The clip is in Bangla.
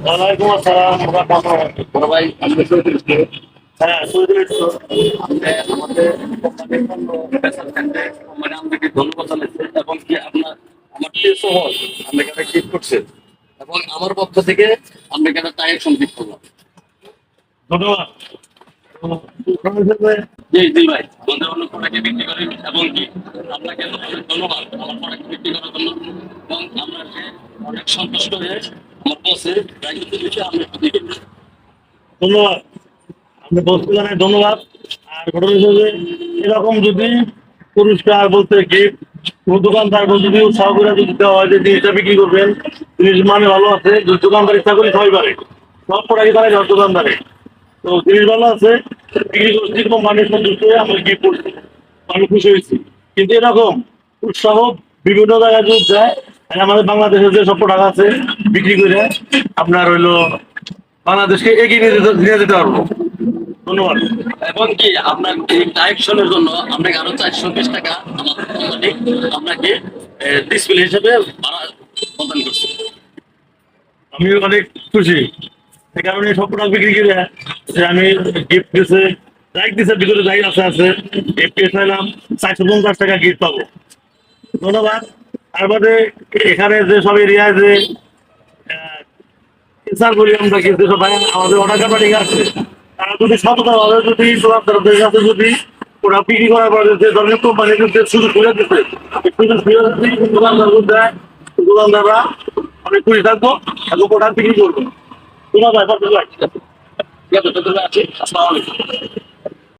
ওয়ালাইকুম আসসালাম। বড় ভাই, আমি শহীদুল ইসলাম। হ্যাঁ, শহীদুল ইসলাম। আমাদের কোম্পানির জন্য বেচার ক্ষেত্রে কোম্পানি আমাদেরকে ধন্যবাদ জানাচ্ছে এবং কি আপনার আমার টেস্ট হল আমরা এখানে ঠিক করছে এবং আমার পক্ষ থেকে আমরা এখানে টাইম সম্পৃক্ত করলাম। ধন্যবাদ। জি জি ভাই, আমাদের অন্য প্রোডাক্টে বিক্রি করেন এবং কি আপনাকে অনেক ধন্যবাদ আমার প্রোডাক্ট বিক্রি করার জন্য এবং আমরা অনেক সন্তুষ্ট হয়ে আমার বসে দায়িত্ব দিচ্ছে আমি একটু দিকে ধন্যবাদ। আপনি বসতে জানাই ধন্যবাদ। আর ঘটনা হিসেবে এরকম যদি পুরস্কার বলতে কি কোনো দোকানদার যদি উৎসাহ করে যদি দেওয়া হয় যে জিনিসটা বিক্রি করবেন, জিনিস মানে ভালো আছে, যদি দোকানদার ইচ্ছা করে সবাই পারে, সব প্রোডাক্টই পারে দোকানদারে। তো জিনিস ভালো আছে, বিক্রি করছি, কোম্পানির সন্তুষ্ট হয়ে আমরা গিফট করছি, আমি খুশি হয়েছি। কিন্তু এরকম উৎসাহ বিভিন্ন জায়গায় যদি দেয়, তাহলে আমাদের বাংলাদেশে যে সব প্রোডাক্ট আছে বিক্রি করে আপনার হইলো বাংলাদেশকে এগিয়ে নিয়ে যেতে পারবো। ধন্যবাদ। এবং কি আপনার এই কালেকশনের জন্য আপনাকে আরো 420 টাকা আমাদের কোম্পানি আপনাকে ডিসপ্লে হিসেবে ভাড়া প্রদান করছে। আমি অনেক খুশি, এই কারণে সব প্রোডাক্ট বিক্রি করে যে আমি গিফট দিয়েছে, লাইক দিছে, ভিতরে যাই আছে গিফট চাইলাম 450 টাকা গিফট পাবো। ধন্যবাদ। তারপরে এখানে যে সব এরিয়ায় যে স্যার বলি আমরা কিন্তু সবাই আমাদের অর্ডার কার্ড আছে, তারা যদি সততাভাবে যদি দোকানদারদের কাছে যদি ওরা বিক্রি করার পরে যে ধরনের কোম্পানি যদি শুধু খুলে দিতে দোকানদাররা অনেক খুশি থাকবো এবং প্রোডাক্ট বিক্রি করবো। তোমার ব্যাপার আছে। আসসালামু আলাইকুম।